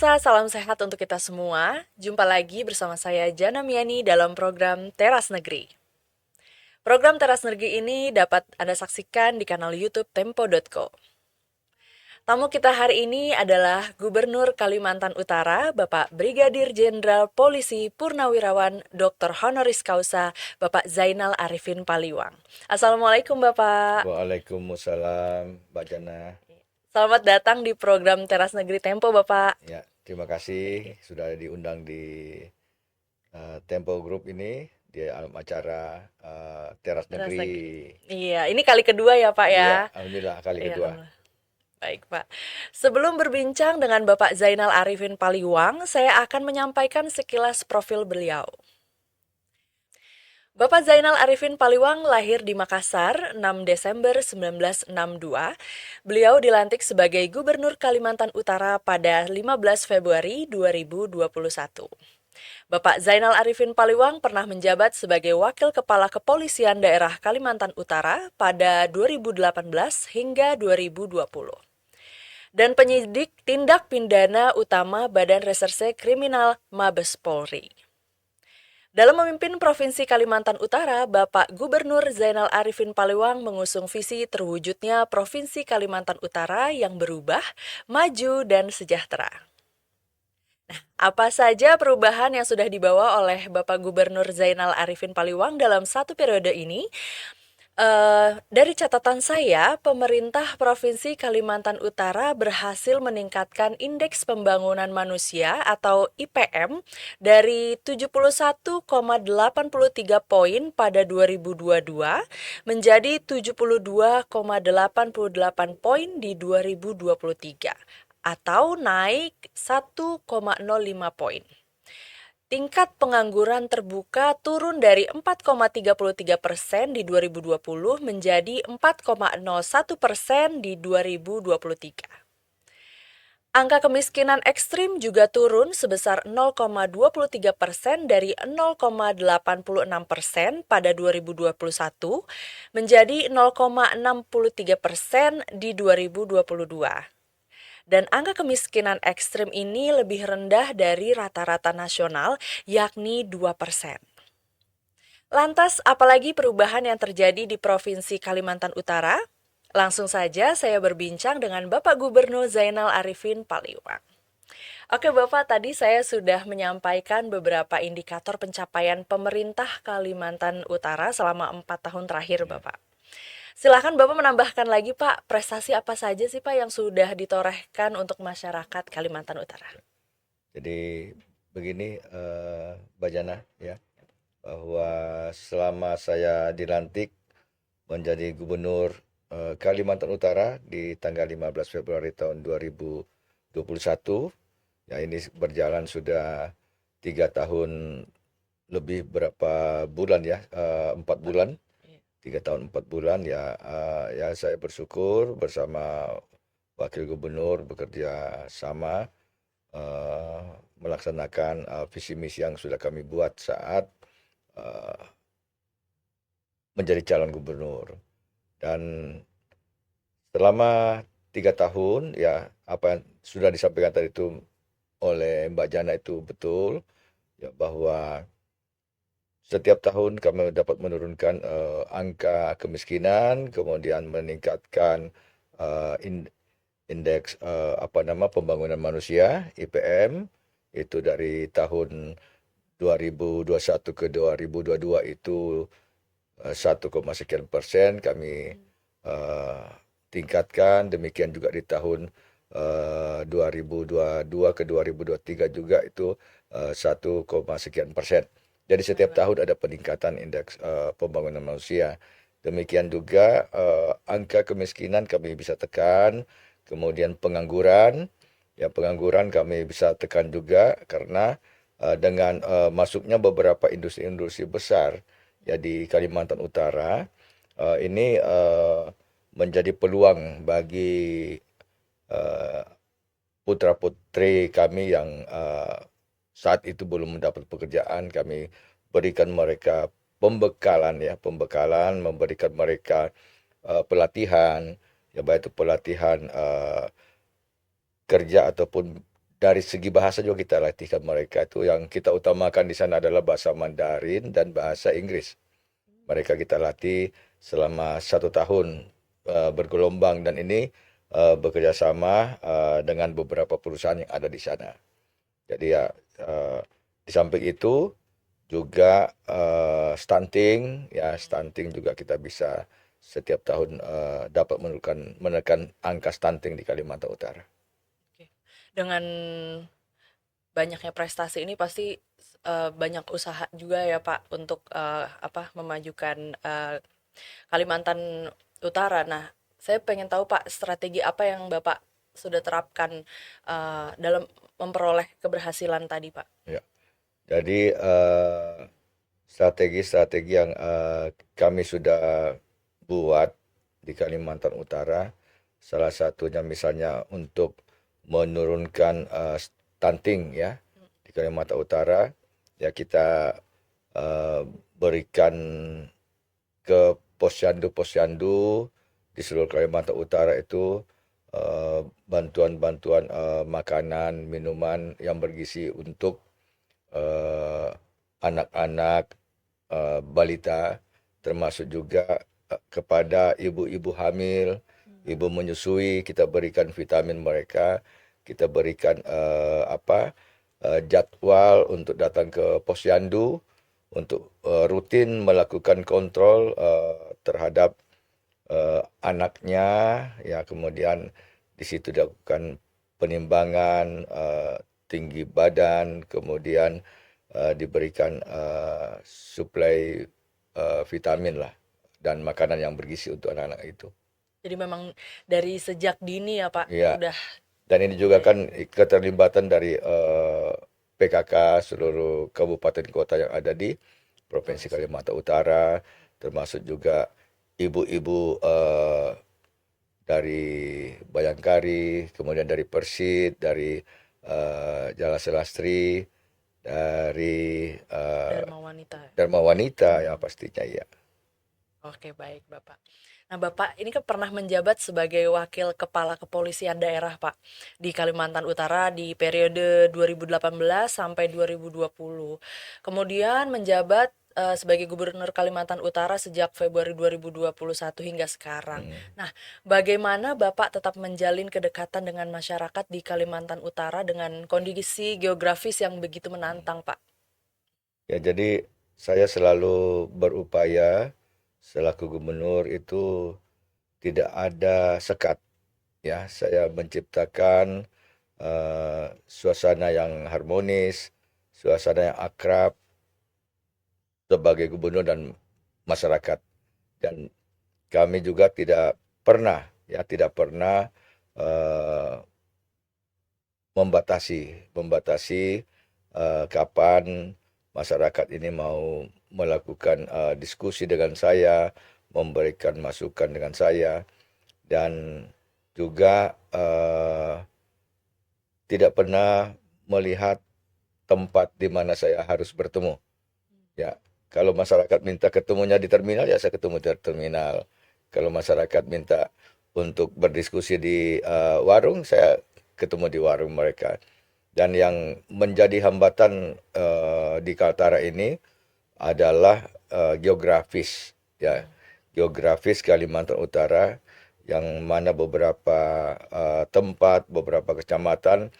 pemirsa, salam sehat untuk kita semua. Jumpa lagi bersama saya Jana Miani dalam program Teras Negeri. Program Teras Negeri ini dapat Anda saksikan di kanal YouTube Tempo.co. Tamu kita hari ini adalah Gubernur Kalimantan Utara, Bapak Brigadir Jenderal Polisi Purnawirawan Dr. Honoris Causa, Bapak Zainal Arifin Paliwang. Assalamualaikum Bapak. Waalaikumsalam, Mbak Jana. Selamat datang di program Teras Negeri Tempo Bapak. Ya, terima kasih sudah diundang di Tempo Group ini di acara Teras Teras Negeri. Negeri. Iya, ini kali kedua ya Pak ya. Iya, alhamdulillah kali Iya, kedua. alhamdulillah. Baik Pak. Sebelum berbincang dengan Bapak Zainal Arifin Paliwang, saya akan menyampaikan sekilas profil beliau. Bapak Zainal Arifin Paliwang lahir di Makassar 6 Desember 1962. Beliau dilantik sebagai Gubernur Kalimantan Utara pada 15 Februari 2021. Bapak Zainal Arifin Paliwang pernah menjabat sebagai Wakil Kepala Kepolisian Daerah Kalimantan Utara pada 2018 hingga 2020. Dan penyidik tindak pidana utama Badan Reserse Kriminal Mabes Polri. Dalam memimpin Provinsi Kalimantan Utara, Bapak Gubernur Zainal Arifin Paliwang mengusung visi terwujudnya Provinsi Kalimantan Utara yang berubah, maju, dan sejahtera. Nah, apa saja perubahan yang sudah dibawa oleh Bapak Gubernur Zainal Arifin Paliwang dalam satu periode ini? Dari catatan saya, pemerintah Provinsi Kalimantan Utara berhasil meningkatkan Indeks Pembangunan Manusia atau IPM dari 71,83 poin pada 2022 menjadi 72,88 poin di 2023 atau naik 1,05 poin. Tingkat pengangguran terbuka turun dari 4,33% di 2020 menjadi 4,01% di 2023. Angka kemiskinan ekstrim juga turun sebesar 0,23% dari 0,86% pada 2021 menjadi 0,63% di 2022. Dan angka kemiskinan ekstrim ini lebih rendah dari rata-rata nasional, yakni 2%. Lantas, apalagi perubahan yang terjadi di Provinsi Kalimantan Utara? Langsung saja saya berbincang dengan Bapak Gubernur Zainal Arifin Paliwang. Oke Bapak, tadi saya sudah menyampaikan beberapa indikator pencapaian pemerintah Kalimantan Utara selama 4 tahun terakhir Bapak. Silakan Bapak menambahkan lagi Pak, prestasi apa saja sih Pak yang sudah ditorehkan untuk masyarakat Kalimantan Utara? Jadi begini, Mbak Jana, ya, bahwa selama saya dilantik menjadi Gubernur Kalimantan Utara di tanggal 15 Februari tahun 2021, ya ini berjalan sudah 3 tahun lebih berapa bulan ya, 4 bulan. 3 tahun 4 bulan ya, ya saya bersyukur bersama Wakil Gubernur bekerja sama melaksanakan visi misi yang sudah kami buat saat menjadi calon gubernur. Dan selama 3 tahun ya apa yang sudah disampaikan tadi itu oleh Mbak Jana itu betul ya, bahwa setiap tahun kami dapat menurunkan angka kemiskinan, kemudian meningkatkan indeks pembangunan manusia (IPM) itu dari tahun 2021 ke 2022 itu 1, sekian persen kami tingkatkan. Demikian juga di tahun 2022 ke 2023 juga itu 1, sekian persen. Jadi setiap tahun ada peningkatan indeks pembangunan manusia. Demikian juga angka kemiskinan kami bisa tekan, kemudian pengangguran kami bisa tekan juga karena dengan masuknya beberapa industri-industri besar ya di Kalimantan Utara, ini menjadi peluang bagi putra-putri kami yang saat itu belum mendapat pekerjaan. Kami berikan mereka pembekalan, memberikan mereka pelatihan, ya baik itu pelatihan kerja ataupun dari segi bahasa juga kita latihkan mereka itu yang kita utamakan di sana adalah bahasa Mandarin dan bahasa Inggris. Mereka kita latih selama 1 tahun bergelombang dan ini bekerja sama dengan beberapa perusahaan yang ada di sana. Jadi ya di samping itu juga stunting ya stunting juga kita bisa setiap tahun dapat menekan angka stunting di Kalimantan Utara. Oke. Dengan banyaknya prestasi ini pasti banyak usaha juga ya Pak untuk memajukan Kalimantan Utara. Nah, saya pengen tahu Pak strategi apa yang Bapak sudah terapkan dalam memperoleh keberhasilan tadi Pak. Ya. Jadi strategi-strategi yang kami sudah buat di Kalimantan Utara, salah satunya misalnya untuk menurunkan stunting ya di Kalimantan Utara, ya kita eh, berikan ke posyandu-posyandu di seluruh Kalimantan Utara itu bantuan-bantuan makanan, minuman yang bergizi untuk anak-anak balita, termasuk juga kepada ibu-ibu hamil, ibu menyusui, kita berikan vitamin mereka, kita berikan jadwal untuk datang ke posyandu untuk rutin melakukan kontrol terhadap anaknya, ya kemudian di situ dilakukan penimbangan tinggi badan, kemudian diberikan suplai vitamin lah dan makanan yang bergizi untuk anak-anak itu. Jadi memang dari sejak dini ya Pak Ya, udah dan ini juga kan keterlibatan dari PKK seluruh kabupaten kota yang ada di Provinsi Kalimantan Utara, termasuk juga ibu-ibu dari Bayangkari, kemudian dari Persit, dari Jala Selastri, dari Dharma Wanita. Dharma Wanita ya pastinya ya. Oke, baik Bapak. Nah, Bapak ini kan pernah menjabat sebagai Wakil Kepala Kepolisian Daerah, Pak, di Kalimantan Utara di periode 2018 sampai 2020. Kemudian menjabat sebagai Gubernur Kalimantan Utara sejak Februari 2021 hingga sekarang. Nah, bagaimana Bapak tetap menjalin kedekatan dengan masyarakat di Kalimantan Utara dengan kondisi geografis yang begitu menantang, Pak? Ya jadi saya selalu berupaya selaku gubernur itu tidak ada sekat ya. Saya menciptakan suasana yang harmonis, suasana yang akrab sebagai gubernur dan masyarakat. Dan kami juga tidak pernah eh, membatasi kapan masyarakat ini mau melakukan diskusi dengan saya, memberikan masukan dengan saya, dan juga tidak pernah melihat tempat di mana saya harus bertemu. Ya, kalau masyarakat minta ketemunya di terminal, ya saya ketemu di terminal. Kalau masyarakat minta untuk berdiskusi di warung, saya ketemu di warung mereka. Dan yang menjadi hambatan di Kaltara ini adalah geografis, ya, geografis Kalimantan Utara, yang mana beberapa tempat, beberapa kecamatan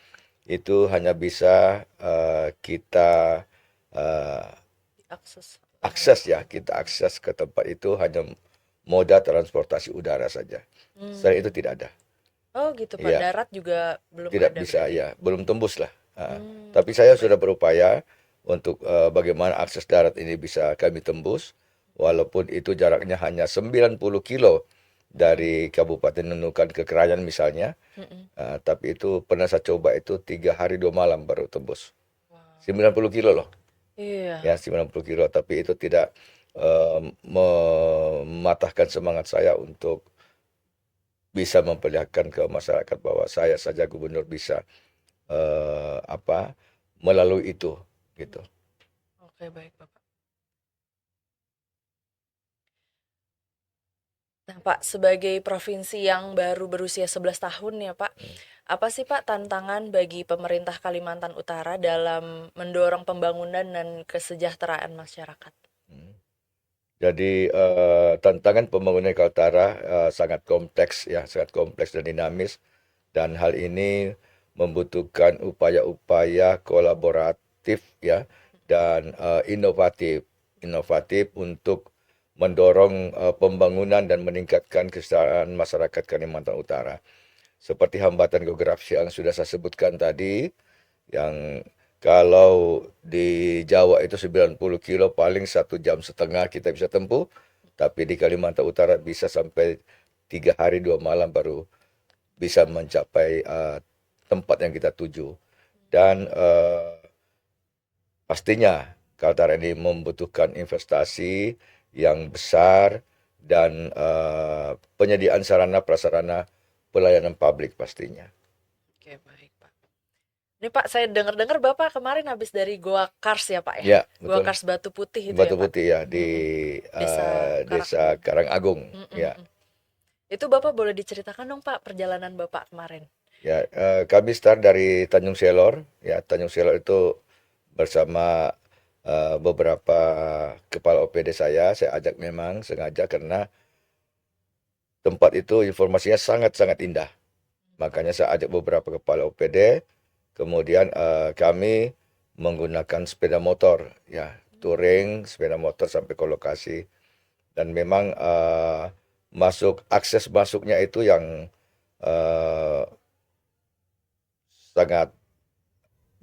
itu hanya bisa kita uh, Akses. akses ya, kita akses ke tempat itu hanya moda transportasi udara saja. Selain itu tidak ada. Oh gitu Pak, Iya, darat juga belum tidak ada bisa berarti. ya, belum tembus lah. Tapi Oke saya baik. sudah berupaya untuk bagaimana akses darat ini bisa kami tembus, walaupun itu jaraknya hanya 90 kilo dari Kabupaten Nunukan ke Krayan misalnya, tapi itu pernah saya coba itu 3 hari 2 malam baru tembus. Wow. 90 kilo loh. Iya. Ya 90 kilo, tapi itu tidak mematahkan semangat saya untuk bisa memperlihatkan ke masyarakat bahwa saya saja gubernur bisa apa melalui itu gitu. Oke baik Bapak. Nah Pak, sebagai provinsi yang baru berusia 11 tahun ya Pak, Apa sih Pak tantangan bagi pemerintah Kalimantan Utara dalam mendorong pembangunan dan kesejahteraan masyarakat? Hmm. Jadi tantangan pembangunan Kaltara sangat kompleks ya, sangat kompleks dan dinamis, dan hal ini membutuhkan upaya-upaya kolaboratif ya dan inovatif untuk mendorong pembangunan dan meningkatkan kesejahteraan masyarakat Kalimantan Utara. Seperti hambatan geografis yang sudah saya sebutkan tadi, yang kalau di Jawa itu 90 kilo paling 1,5 jam kita bisa tempuh, tapi di Kalimantan Utara bisa sampai 3 hari 2 malam baru bisa mencapai tempat yang kita tuju. Dan pastinya Kaltara ini membutuhkan investasi yang besar dan penyediaan sarana prasarana pelayanan publik pastinya. Oke, baik Pak. Ini Pak, saya dengar-dengar Bapak kemarin habis dari Goa Kars ya Pak ya? Ya, Goa betul. Kars Batu Putih itu ya Batu Pak? Putih ya di Mm-mm. Desa Desa Karangagung. Karangagung ya. Mm-mm. Itu Bapak boleh diceritakan dong Pak perjalanan Bapak kemarin? Ya, kami start dari Tanjung Selor ya. Tanjung Selor itu bersama beberapa kepala OPD saya ajak memang sengaja karena tempat itu informasinya sangat-sangat indah. Makanya saya ajak beberapa kepala OPD, kemudian kami menggunakan sepeda motor ya, touring sepeda motor sampai ke lokasi, dan memang akses masuknya itu yang eh, sangat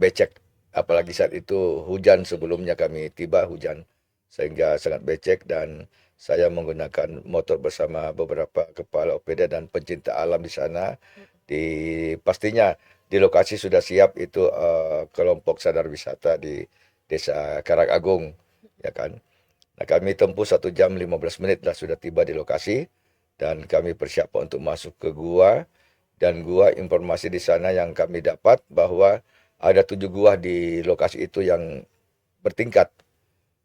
becek, apalagi saat itu hujan, sebelumnya kami tiba hujan sehingga sangat becek, dan saya menggunakan motor bersama beberapa kepala OPD dan pencinta alam di sana. Di pastinya di lokasi sudah siap itu kelompok sadar wisata di Desa Karangagung ya kan. Nah, kami tempuh 1 jam 15 menit lah sudah tiba di lokasi, dan kami persiapan untuk masuk ke gua. Dan gua, informasi di sana yang kami dapat bahwa ada 7 gua di lokasi itu yang bertingkat,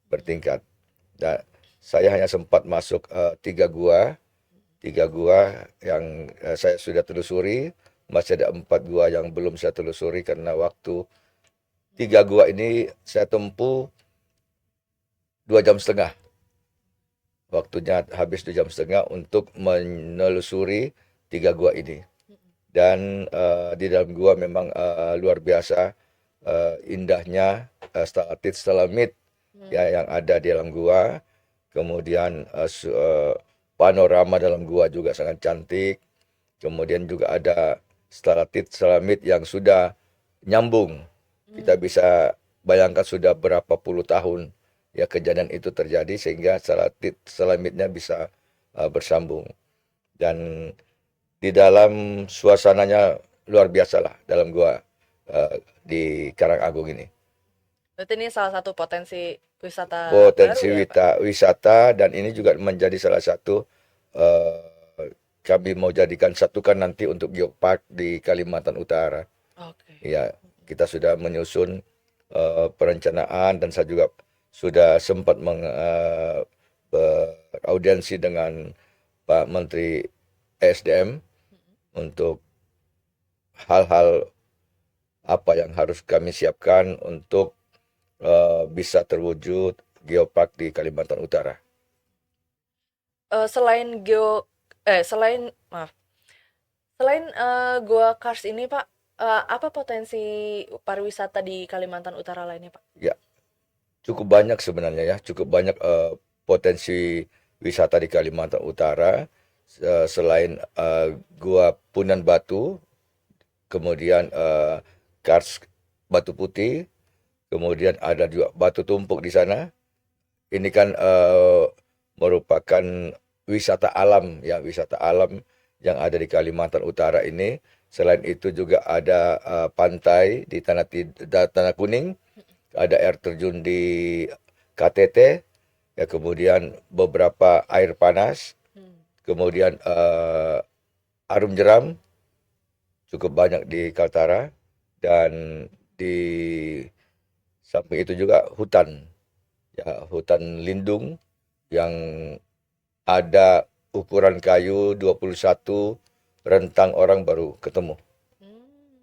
bertingkat. Dan saya hanya sempat masuk 3 gua yang saya sudah telusuri. Masih ada 4 gua yang belum saya telusuri karena waktu 3 gua ini saya tempuh 2 jam setengah. Waktunya habis 2 jam setengah untuk menelusuri 3 gua ini. Dan di dalam gua memang luar biasa indahnya stalaktit stalagmit ya yang ada di dalam gua. Kemudian panorama dalam gua juga sangat cantik. Kemudian juga ada stalaktit stalagmit yang sudah nyambung. Kita bisa bayangkan sudah berapa puluh tahun ya kejadian itu terjadi sehingga stalaktit stalamitnya bisa bersambung. Dan di dalam suasananya luar biasa lah dalam gua di Karangagung ini. Berarti ini salah satu potensi wisata baru Potensi ya Pak? wisata, dan ini juga menjadi salah satu kami mau jadikan satukan nanti untuk geopark di Kalimantan Utara. Oke. Ya, kita sudah menyusun perencanaan, dan saya juga sudah sempat beraudiensi dengan Pak Menteri ESDM untuk hal-hal apa yang harus kami siapkan untuk bisa terwujud geopark di Kalimantan Utara. Selain selain maaf, selain Goa Kars ini Pak, apa potensi pariwisata di Kalimantan Utara lainnya Pak? Ya, cukup banyak sebenarnya ya, cukup banyak potensi wisata di Kalimantan Utara. Selain Gua Punan Batu, kemudian Kars Batu Putih, kemudian ada juga Batu Tumpuk di sana. Ini kan merupakan wisata alam ya, wisata alam yang ada di Kalimantan Utara ini. Selain itu juga ada pantai di Tanah Kuning, ada air terjun di KTT, ya kemudian beberapa air panas, kemudian arum jeram cukup banyak di Kaltara, dan di samping itu juga hutan, ya hutan lindung yang ada ukuran kayu 21 rentang orang baru ketemu.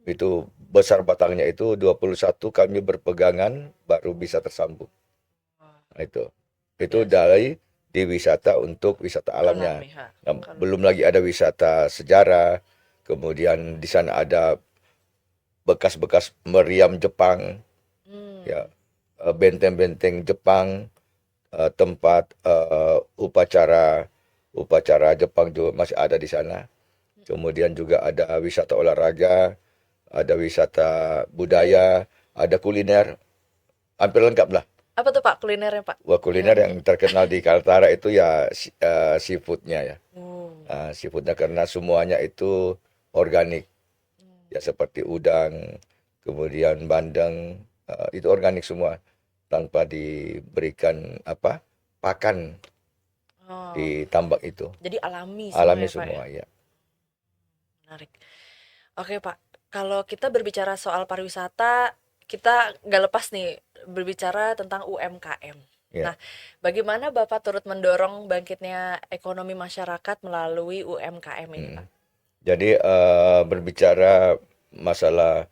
Itu besar batangnya itu 21 kami berpegangan baru bisa tersambung. Wah, Nah, itu. luar Itu biasa. dari di wisata untuk wisata Alam alamnya. ya. Nah, Kalau belum lagi ada wisata sejarah, kemudian di sana ada bekas-bekas meriam Jepang, ya, hmm, benteng-benteng Jepang, tempat upacara upacara Jepang juga masih ada di sana. Kemudian juga ada wisata olahraga, ada wisata budaya. budaya, ada kuliner, hampir lengkap lah. Apa tuh Pak kulinernya Pak? Wah, kuliner Yang yang terkenal di Kaltara itu ya seafoodnya ya. hmm, Seafoodnya karena semuanya itu organik, ya seperti udang, kemudian bandeng, itu organik semua tanpa diberikan apa pakan oh, di tambak itu. jadi alami semua Alami ya Pak ya. semua ya. Menarik. Oke Pak, kalau kita berbicara soal pariwisata, kita nggak lepas nih berbicara tentang UMKM. Ya. Nah, bagaimana Bapak turut mendorong bangkitnya ekonomi masyarakat melalui UMKM ini Mm. Pak? Jadi berbicara masalah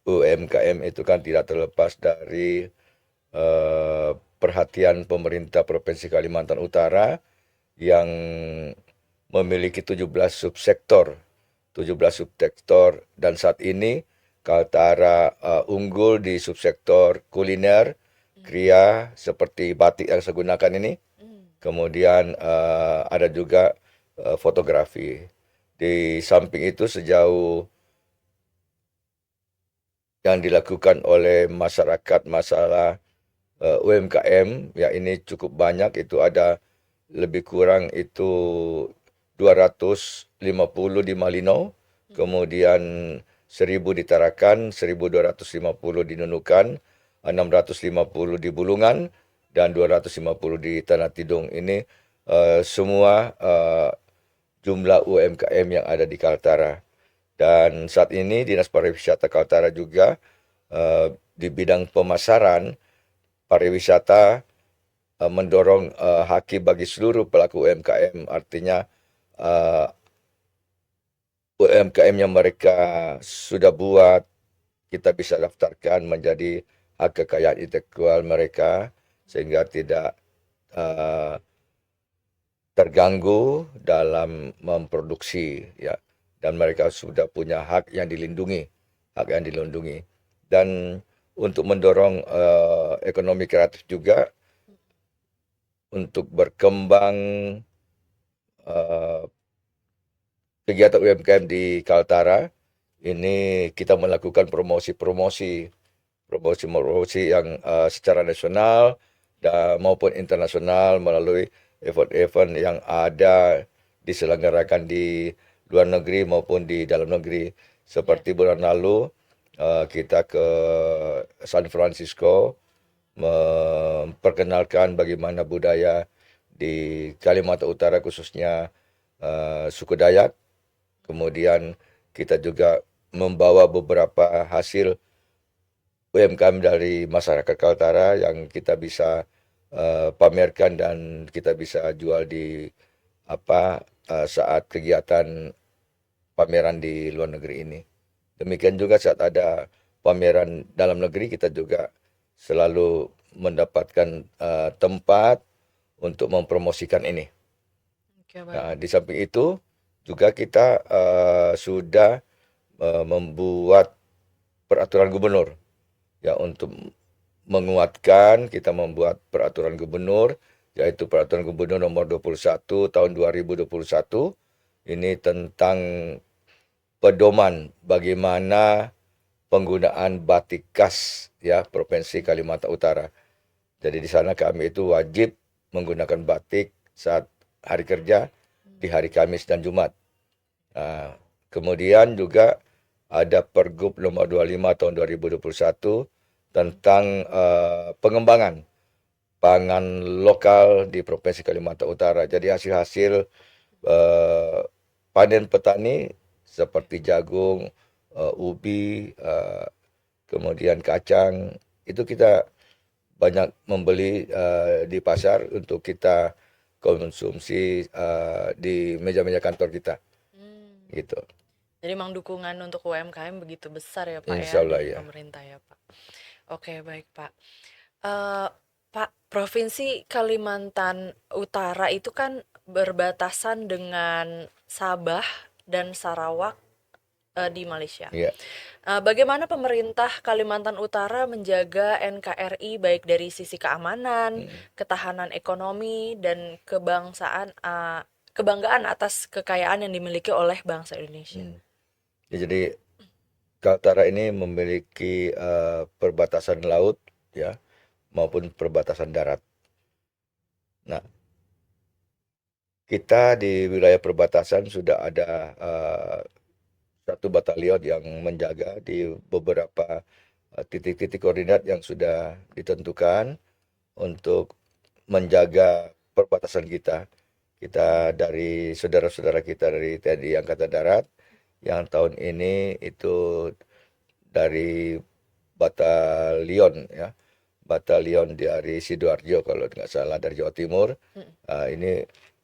UMKM itu kan tidak terlepas dari perhatian pemerintah Provinsi Kalimantan Utara yang memiliki 17 subsektor, 17 subsektor dan saat ini Kaltara unggul di subsektor kuliner, kria seperti batik yang saya gunakan ini. Hmm, Kemudian ada juga fotografi. Di samping itu sejauh yang dilakukan oleh masyarakat masalah UMKM ya ini cukup banyak itu ada lebih kurang itu 250 di Malino, kemudian 1.000 di Tarakan, 1.250 di Nunukan, 650 di Bulungan, dan 250 di Tanah Tidung. Ini semua jumlah UMKM yang ada di Kaltara. Dan saat ini Dinas Pariwisata Kaltara juga di bidang pemasaran pariwisata mendorong haki bagi seluruh pelaku UMKM, artinya UMKM yang mereka sudah buat kita bisa daftarkan menjadi hak kekayaan intelektual mereka sehingga tidak uh, terganggu dalam memproduksi ya dan mereka sudah punya hak yang dilindungi dan untuk mendorong ekonomi kreatif juga untuk berkembang uh, kegiatan UMKM di Kaltara ini kita melakukan promosi yang secara nasional dan maupun internasional melalui event-event yang ada diselenggarakan di luar negeri maupun di dalam negeri. ya. Seperti bulan lalu kita ke San Francisco memperkenalkan bagaimana budaya di Kalimantan Utara khususnya suku Dayak. Kemudian kita juga membawa beberapa hasil UMKM dari masyarakat Kaltara yang kita bisa pamerkan dan kita bisa jual di saat kegiatan pameran di luar negeri ini. Demikian juga saat ada pameran dalam negeri kita juga selalu mendapatkan tempat untuk mempromosikan ini. Oke, baik. Nah, di samping itu juga kita sudah membuat peraturan gubernur ya untuk menguatkan kita membuat peraturan gubernur yaitu peraturan gubernur nomor 21 tahun 2021 ini tentang pedoman bagaimana penggunaan batik khas ya Provinsi Kalimantan Utara. Jadi di sana kami itu wajib menggunakan batik saat hari kerja di hari Kamis dan Jumat. Nah, kemudian juga ada Pergub nomor 25 tahun 2021 tentang pengembangan pangan lokal di Provinsi Kalimantan Utara. Jadi hasil-hasil panen petani seperti jagung, ubi, kemudian kacang, itu kita banyak membeli di pasar untuk kita konsumsi di meja-meja kantor kita, Hmm. gitu. Jadi memang dukungan untuk UMKM begitu besar ya Pak ya Insya Allah dari ya. pemerintah ya Pak. Oke baik Pak. Eh, Pak, Provinsi Kalimantan Utara itu kan berbatasan dengan Sabah dan Sarawak di Malaysia. Ya. Bagaimana pemerintah Kalimantan Utara menjaga NKRI baik dari sisi keamanan, Hmm. ketahanan ekonomi, dan kebanggaan atas kekayaan yang dimiliki oleh bangsa Indonesia? Hmm. Ya, jadi Kaltara ini memiliki perbatasan laut ya maupun perbatasan darat. Nah, kita di wilayah perbatasan sudah ada satu batalion yang menjaga di beberapa titik-titik koordinat yang sudah ditentukan untuk menjaga perbatasan kita. Kita dari saudara-saudara kita dari TNI Angkatan Darat yang tahun ini itu dari batalion ya, batalion dari Sidoarjo kalau nggak salah dari Jawa Timur. Mm. Ini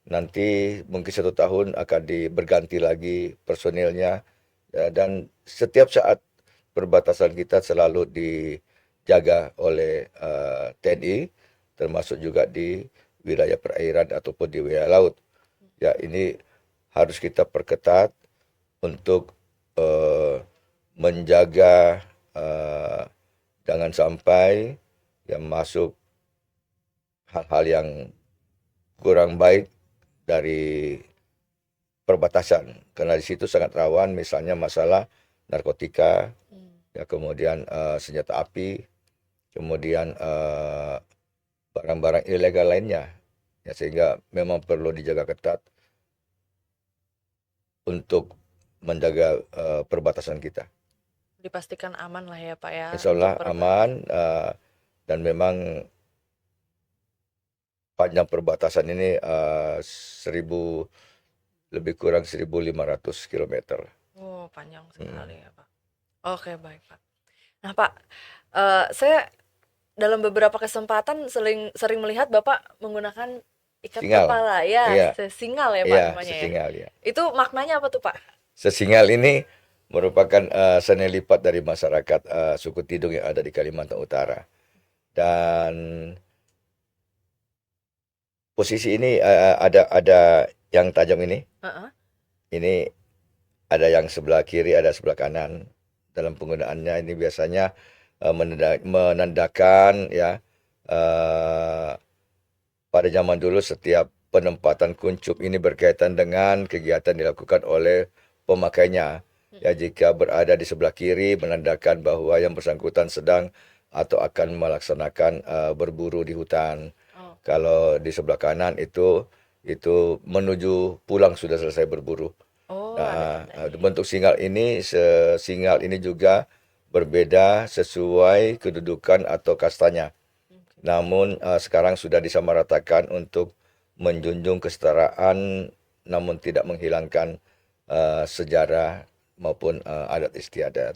nanti mungkin 1 tahun akan berganti lagi personilnya ya, dan setiap saat perbatasan kita selalu dijaga oleh TNI, termasuk juga di wilayah perairan ataupun di wilayah laut. Ya, ini harus kita perketat untuk eh, menjaga eh, jangan sampai yang masuk hal-hal yang kurang baik dari perbatasan, karena di situ sangat rawan misalnya masalah narkotika, Hmm. ya kemudian senjata api, kemudian barang-barang ilegal lainnya, ya sehingga memang perlu dijaga ketat untuk menjaga perbatasan kita. Dipastikan aman lah ya Pak ya Insya untuk Allah aman dan memang panjang perbatasan ini 1000 lebih kurang 1.500 kilometer. Oh, panjang Hmm. sekali ya Pak. Oke, baik Pak. Nah Pak, saya dalam beberapa kesempatan sering sering melihat Bapak menggunakan ikat Singal, kepala, ya, iya, sesingal ya Pak iya, namanya ya. sesingal ya. Itu maknanya apa tuh Pak? Sesingal ini merupakan seni lipat dari masyarakat suku Tidung yang ada di Kalimantan Utara. Dan posisi ini ada yang tajam ini. Heeh. Ini ada yang sebelah kiri, ada sebelah kanan. Dalam penggunaannya ini biasanya menandakan ya eh, pada zaman dulu setiap penempatan kuncup ini berkaitan dengan kegiatan dilakukan oleh pemakainya. Ya, Mm-mm. jika berada di sebelah kiri menandakan bahwa yang bersangkutan sedang atau akan melaksanakan berburu di hutan. Oke. Kalau di sebelah kanan itu menuju pulang sudah selesai berburu. Oh, ada Nah, tandanya ya. bentuk singal ini juga berbeda sesuai kedudukan atau kastanya. Oke. Namun sekarang sudah disamaratakan untuk menjunjung kesetaraan namun tidak menghilangkan sejarah maupun adat istiadat.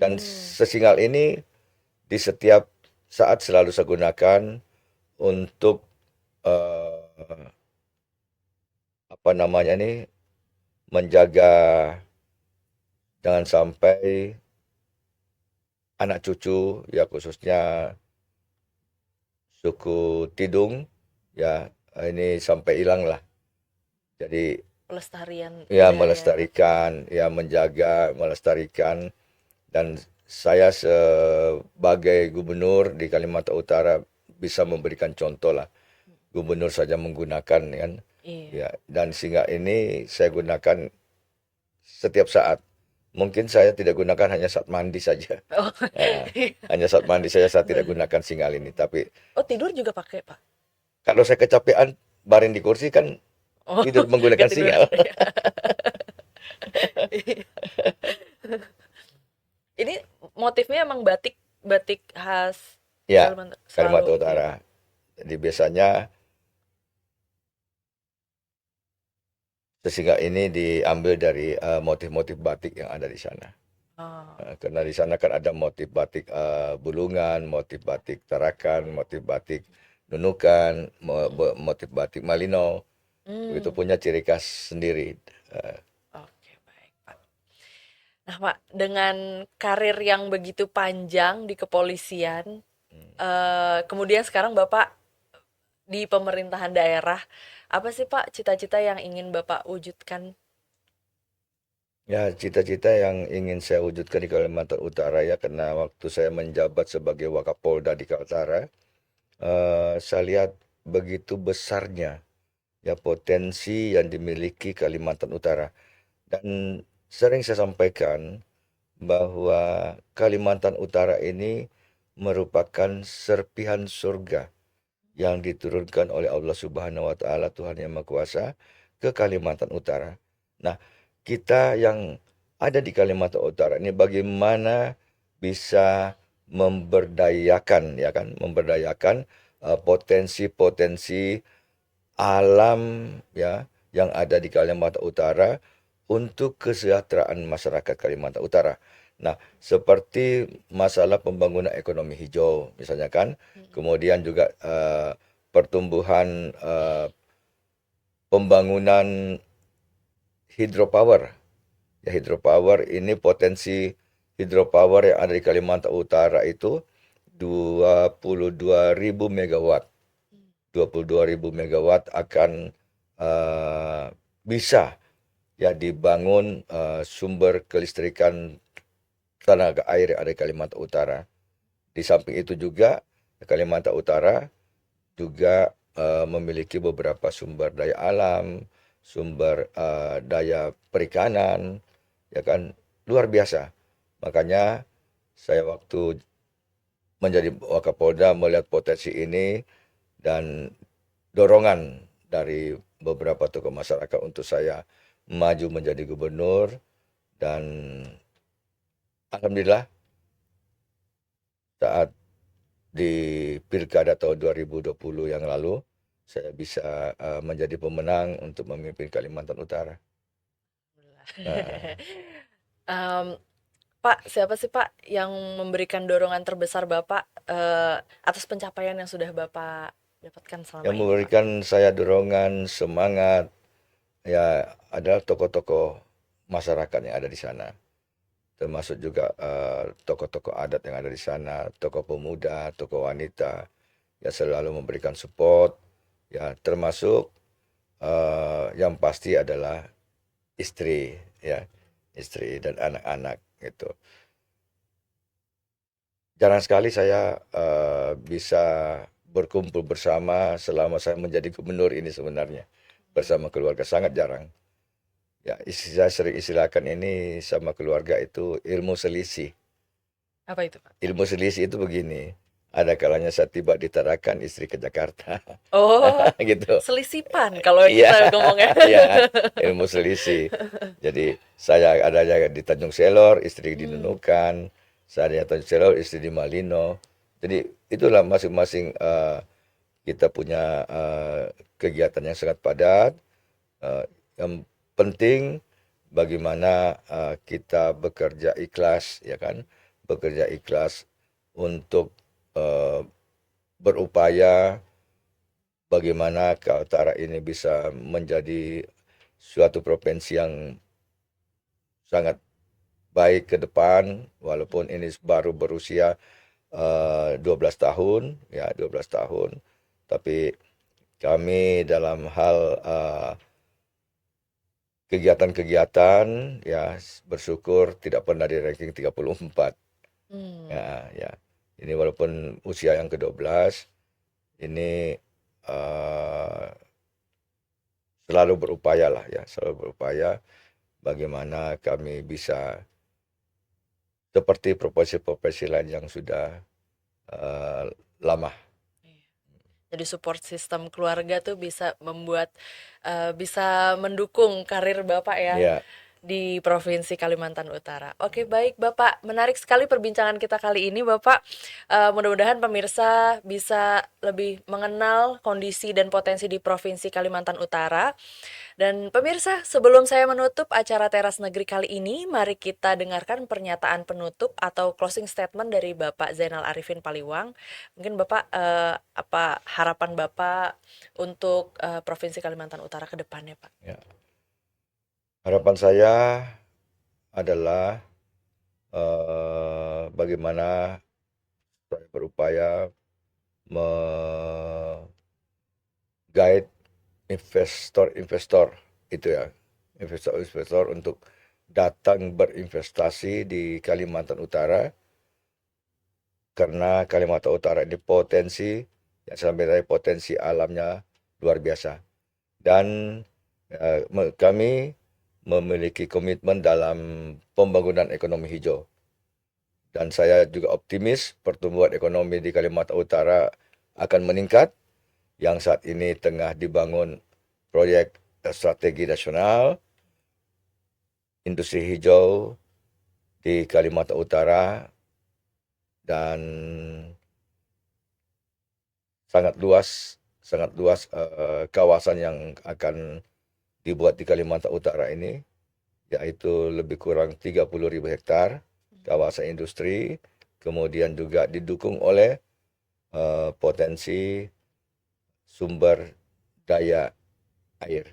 Dan Hmm. sesingal ini di setiap saat selalu saya gunakan untuk eh, apa namanya ini menjaga jangan sampai anak cucu ya khususnya suku Tidung ya ini sampai hilang lah. Jadi Pelestarian ya budaya ya Pak. melestarikan, ya menjaga, melestarikan, dan saya sebagai gubernur di Kalimantan Utara bisa memberikan contoh lah. Gubernur saja menggunakan kan, Iya. ya dan sehingga ini saya gunakan setiap saat. Mungkin saya tidak gunakan hanya saat mandi saja. Oh. Ya, hanya saat mandi saja saya tidak Benar. gunakan singal ini. Tapi Oh, tidur juga pakai Pak? kalau saya kecapean baring di kursi kan Oh, tidur menggunakan nggak tidur. singal. Ini motifnya emang batik batik khas Ya, Kalimantan Kalimantan selalu ya Utara. Pak. Jadi biasanya sesinga ini diambil dari motif-motif batik yang ada di sana. Oh. Karena di sana kan ada motif batik Bulungan, motif batik Tarakan, motif batik Nunukan, Mm. motif batik Malino. Itu Hmm. punya ciri khas sendiri. Eh, Oke, baik Pak. Nah, Pak, dengan karir yang begitu panjang di kepolisian, Hmm. kemudian sekarang Bapak di pemerintahan daerah, apa sih Pak cita-cita yang ingin Bapak wujudkan? Ya, cita-cita yang ingin saya wujudkan di Kalimantan Utara ya, karena waktu saya menjabat sebagai Wakapolda di Kaltara, saya lihat begitu besarnya ya potensi yang dimiliki Kalimantan Utara. Dan sering saya sampaikan bahwa Kalimantan Utara ini merupakan serpihan surga yang diturunkan oleh Allah Subhanahu wa taala, Tuhan Yang Maha Kuasa, ke Kalimantan Utara. Nah, kita yang ada di Kalimantan Utara ini bagaimana bisa memberdayakan ya kan, memberdayakan potensi-potensi alam ya yang ada di Kalimantan Utara untuk kesejahteraan masyarakat Kalimantan Utara. Nah, seperti masalah pembangunan ekonomi hijau misalnya kan, Mhm. kemudian juga pertumbuhan pembangunan hidropower. Ya, hidropower ini potensi hidropower yang ada di Kalimantan Utara itu 22.000 megawatt. 22.000 megawatt akan bisa ya dibangun sumber kelistrikan tenaga air yang ada di Kalimantan Utara. Di samping itu juga Kalimantan Utara juga memiliki beberapa sumber daya alam, sumber daya perikanan, ya kan luar biasa. Makanya saya waktu menjadi Wakapolda melihat potensi ini dan dorongan dari beberapa tokoh masyarakat untuk saya maju menjadi gubernur dan alhamdulillah saat di Pilkada tahun 2020 yang lalu saya bisa menjadi pemenang untuk memimpin Kalimantan Utara. Nah, Em, Pak, siapa sih Pak yang memberikan dorongan terbesar Bapak atas pencapaian yang sudah Bapak dapatkan selama yang ini, Pak? memberikan saya dorongan, semangat, ya adalah tokoh-tokoh masyarakat yang ada di sana. Termasuk juga tokoh-tokoh adat yang ada di sana, tokoh pemuda, tokoh wanita, yang selalu memberikan support, ya termasuk yang pasti adalah istri, ya istri dan anak-anak gitu. Jarang sekali saya bisa berkumpul bersama selama saya menjadi gubernur ini sebenarnya bersama keluarga sangat jarang. Ya, saya sering istilahkan ini sama keluarga itu ilmu selisih. Apa itu, Pak? Ilmu selisih itu begini, ada kalanya saya tiba di Tarakan, istri ke Jakarta, Oh, gitu. selisipan kalau Iya, kita ngomongnya. iya, ilmu selisih. Jadi saya adanya di Tanjung Selor, istri di Hmm, Nunukan, saya ada di Tanjung Selor, istri di Malino. Jadi itulah masing-masing kita punya kegiatan yang sangat padat. Yang penting bagaimana kita bekerja ikhlas, ya kan? Bekerja ikhlas untuk eh, berupaya bagaimana Kaltara ini bisa menjadi suatu provinsi yang sangat baik ke depan, walaupun ini baru berusia 12 tahun, ya 12 tahun, tapi kami dalam hal kegiatan-kegiatan ya bersyukur tidak pernah di ranking 34. hmm, Ya, ya. Ini walaupun usia yang ke-12, ini uh, selalu berupaya lah ya, selalu berupaya bagaimana kami bisa seperti profesi-profesi lain yang sudah uh, lama. iya. Jadi support sistem keluarga tuh bisa mendukung karir Bapak ya Ya, di Provinsi Kalimantan Utara. Oke, baik Bapak. Menarik sekali perbincangan kita kali ini, Bapak. Mudah-mudahan pemirsa bisa lebih mengenal kondisi dan potensi di Provinsi Kalimantan Utara. Dan pemirsa, sebelum saya menutup acara Teras Negeri kali ini, mari kita dengarkan pernyataan penutup atau closing statement dari Bapak Zainal Arifin Paliwang. Mungkin Bapak, apa harapan Bapak untuk Provinsi Kalimantan Utara ke depannya, Pak? ya. Harapan saya adalah bagaimana saya berupaya guide investor-investor itu ya, investor-investor untuk datang berinvestasi di Kalimantan Utara karena Kalimantan Utara ini potensi yang sampai tadi potensi alamnya luar biasa dan kami memiliki komitmen dalam pembangunan ekonomi hijau dan saya juga optimis pertumbuhan ekonomi di Kalimantan Utara akan meningkat yang saat ini tengah dibangun proyek strategi nasional industri hijau di Kalimantan Utara dan sangat luas kawasan yang akan dibuat di Kalimantan Utara ini, yaitu lebih kurang 30.000 hektar kawasan industri, kemudian juga didukung oleh potensi sumber daya air.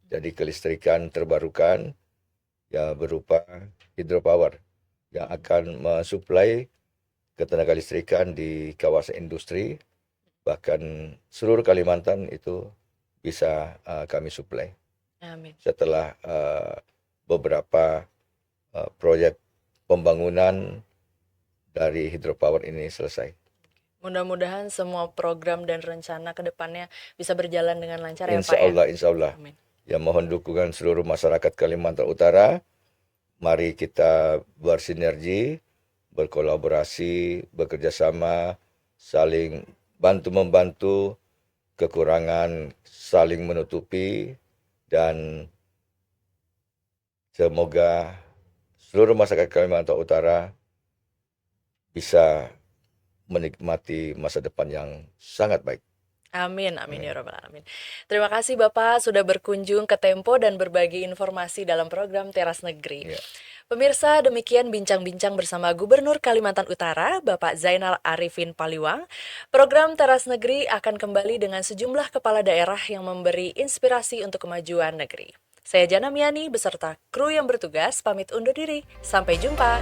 Jadi kelistrikan terbarukan ya berupa hidropower yang akan mensuplai ketenaga listrikan di kawasan industri, bahkan seluruh Kalimantan itu bisa kami suplai. Amin. Setelah beberapa proyek pembangunan dari hidropower ini selesai. Mudah-mudahan semua program dan rencana ke depannya bisa berjalan dengan lancar ya Insya Pak Allah, insya Allah. Amin. Ya mohon dukungan seluruh masyarakat Kalimantan Utara. Mari kita bersinergi, berkolaborasi, bekerja sama, saling bantu-membantu, kekurangan saling menutupi, dan semoga seluruh masyarakat Kalimantan Utara bisa menikmati masa depan yang sangat baik. Amin, amin ya rabbal alamin. Terima kasih Bapak sudah berkunjung ke Tempo dan berbagi informasi dalam program Teras Negeri. Ya. Pemirsa, demikian bincang-bincang bersama Gubernur Kalimantan Utara, Bapak Zainal Arifin Paliwang. Program Teras Negeri akan kembali dengan sejumlah kepala daerah yang memberi inspirasi untuk kemajuan negeri. Saya Jana Miani beserta kru yang bertugas pamit undur diri. Sampai jumpa.